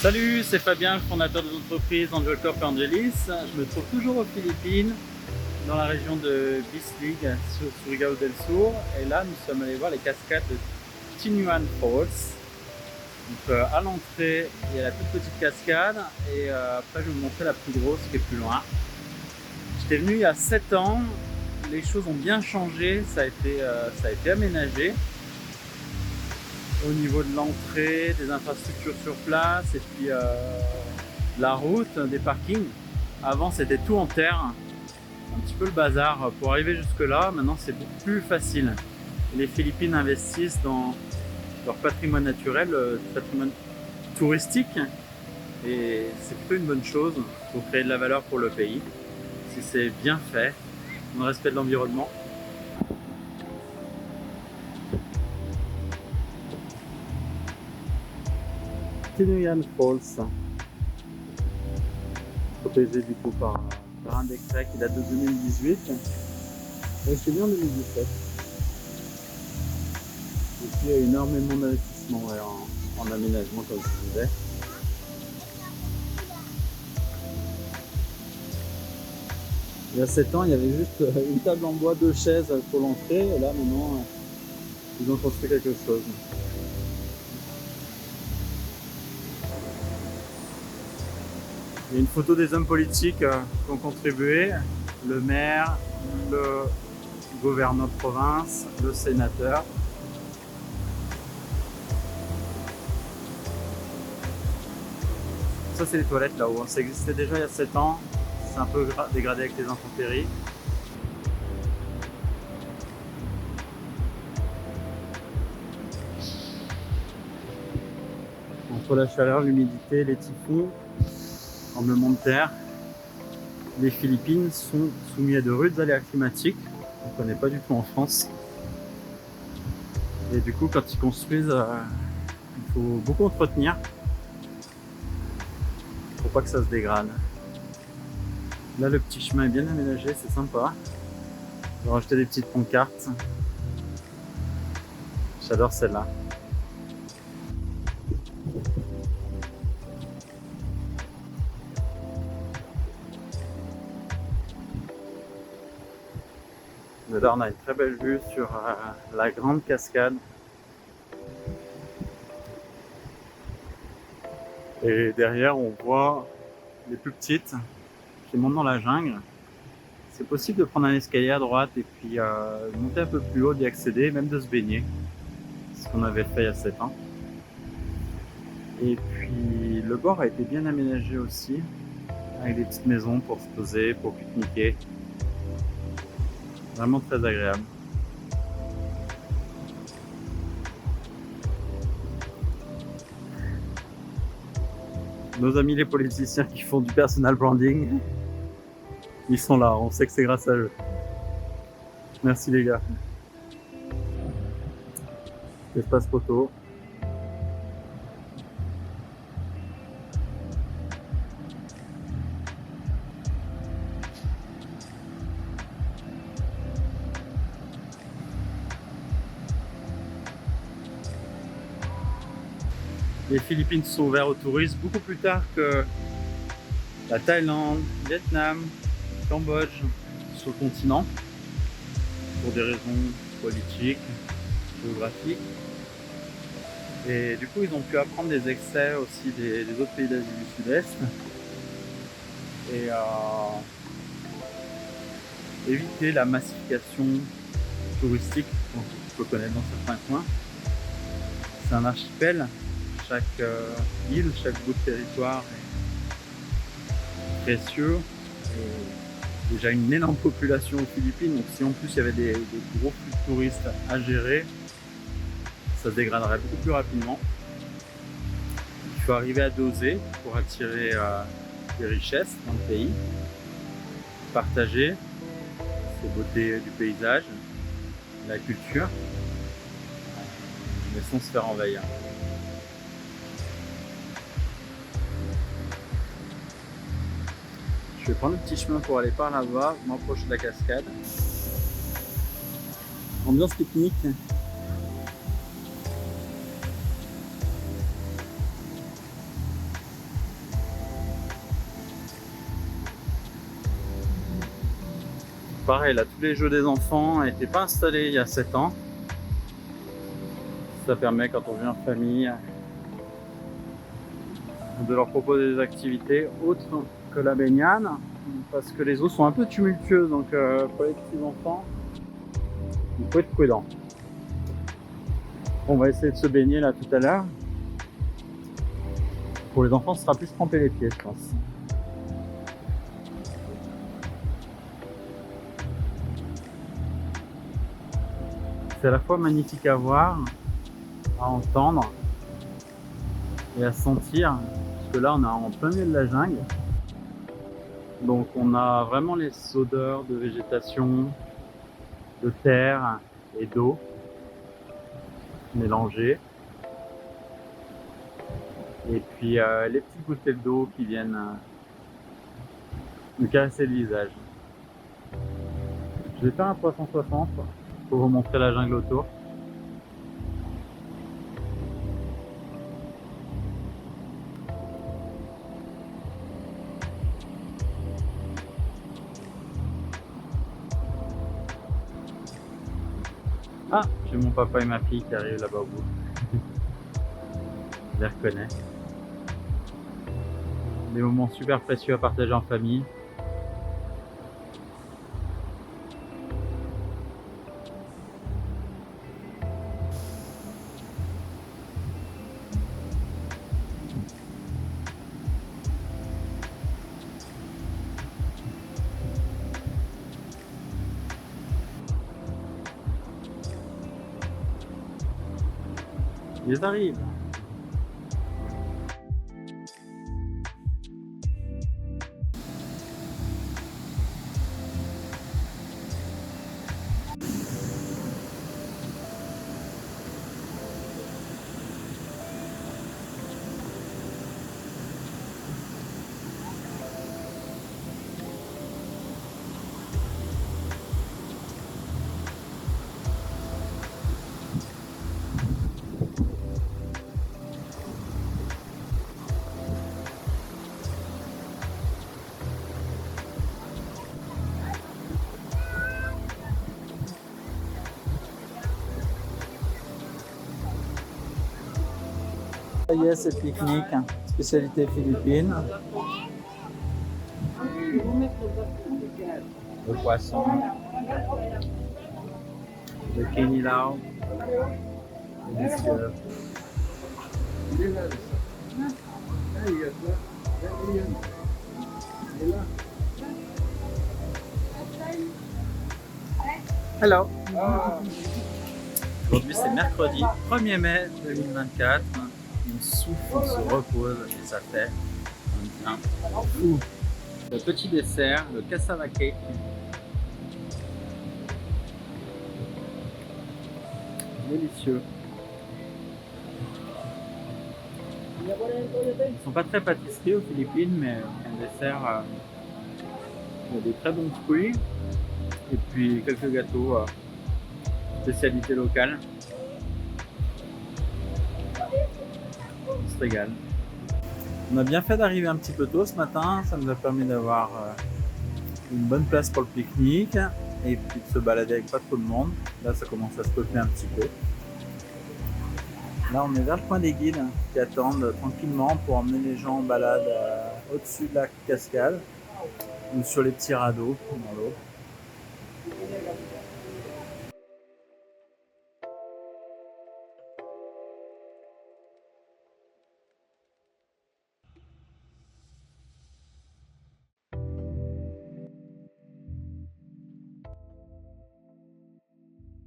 Salut, c'est Fabien, le fondateur de l'entreprise Angel Corp Angelis. Je me trouve toujours aux Philippines, dans la région de Bislig, sur Surigao del Sur. Et là, nous sommes allés voir les cascades de Tinuan Falls. Donc à l'entrée, il y a la toute petite cascade et après je vais vous montrer la plus grosse qui est plus loin. J'étais venu il y a 7 ans, les choses ont bien changé, ça a été aménagé. Au niveau de l'entrée, des infrastructures sur place et puis la route, des parkings. Avant c'était tout en terre, un petit peu le bazar pour arriver jusque là. Maintenant c'est beaucoup plus facile. Les Philippines investissent dans leur patrimoine naturel, patrimoine touristique, et c'est plutôt une bonne chose pour créer de la valeur pour le pays si c'est bien fait, dans le respect de l'environnement. Tinuan Falls, protégé du coup par un décret qui date de 2018 et c'est bien en 2017. Et puis il y a énormément d'investissement en aménagement comme je disais. Il y a 7 ans, il y avait juste une table en bois, 2 chaises pour l'entrée, et là maintenant ils ont construit quelque chose. Il y a une photo des hommes politiques qui ont contribué, le maire, le gouverneur de province, le sénateur. Ça c'est les toilettes là-haut, ça existait déjà il y a 7 ans, c'est un peu dégradé avec les intempéries. Entre la chaleur, l'humidité, les typhons, tremblements de terre, les Philippines sont soumises à de rudes aléas climatiques qu'on ne connaît pas du tout en France. Et du coup, quand ils construisent, il faut beaucoup entretenir pour pas que ça se dégrade. Là, le petit chemin est bien aménagé, c'est sympa. J'ai rajouté des petites pancartes. J'adore celle-là. De là, on a une très belle vue sur la grande cascade. Et derrière, on voit les plus petites qui montent dans la jungle. C'est possible de prendre un escalier à droite et puis monter un peu plus haut, d'y accéder, même de se baigner. C'est ce qu'on avait fait il y a 7 ans. Et puis le bord a été bien aménagé aussi, avec des petites maisons pour se poser, pour pique-niquer. Vraiment très agréable. Nos amis les politiciens qui font du personal branding, ils sont là, on sait que c'est grâce à eux. Merci les gars. Espace photo. Les Philippines sont ouvertes au tourisme beaucoup plus tard que la Thaïlande, Vietnam, Cambodge sur le continent, pour des raisons politiques, géographiques. Et du coup, ils ont pu apprendre des excès aussi des autres pays d'Asie du Sud-Est et éviter la massification touristique qu'on peut connaître dans certains coins. C'est un archipel, chaque île, chaque bout de territoire est précieux. Et déjà une énorme population aux Philippines, donc si en plus il y avait des gros flux de touristes à gérer, ça se dégraderait beaucoup plus rapidement. Il faut arriver à doser pour attirer des richesses dans le pays, partager ces beautés du paysage, de la culture, mais sans se faire envahir. Je vais prendre le petit chemin pour aller par là-bas, m'approcher de la cascade. Ambiance pique-nique. Pareil, là, tous les jeux des enfants n'étaient pas installés il y a 7 ans. Ça permet, quand on vient en famille, de leur proposer des activités autres que la baignade, parce que les eaux sont un peu tumultueuses, donc pour les petits enfants, il faut être prudent. On va essayer de se baigner là tout à l'heure. Pour les enfants, ce sera plus tremper les pieds, je pense. C'est à la fois magnifique à voir, à entendre et à sentir, parce que là on est en plein milieu de la jungle. Donc on a vraiment les odeurs de végétation, de terre et d'eau mélangées. Et puis les petites gouttelettes d'eau qui viennent nous caresser le visage. Je vais faire un 360 pour vous montrer la jungle autour. Ah, j'ai mon papa et ma fille qui arrivent là-bas au bout. Je les reconnais. Des moments super précieux à partager en famille. Ils arrivent. Ça y est, c'est le pique-nique, spécialité philippine. Le poisson, le kinilaw, délicieux. Hello. Aujourd'hui c'est mercredi 1er mai 2024. On souffle, on se repose et ça fait un bien fou. Le petit dessert, le cassava cake. Délicieux. Ils sont pas très pâtisseries aux Philippines, mais un dessert, il y a des très bons fruits et puis quelques gâteaux spécialité locale. On se régale. On a bien fait d'arriver un petit peu tôt ce matin, ça nous a permis d'avoir une bonne place pour le pique-nique et puis de se balader avec pas trop de monde. Là ça commence à se peupler un petit peu. Là on est vers le coin des guides qui attendent tranquillement pour emmener les gens en balade au-dessus de la cascade ou sur les petits radeaux dans l'eau.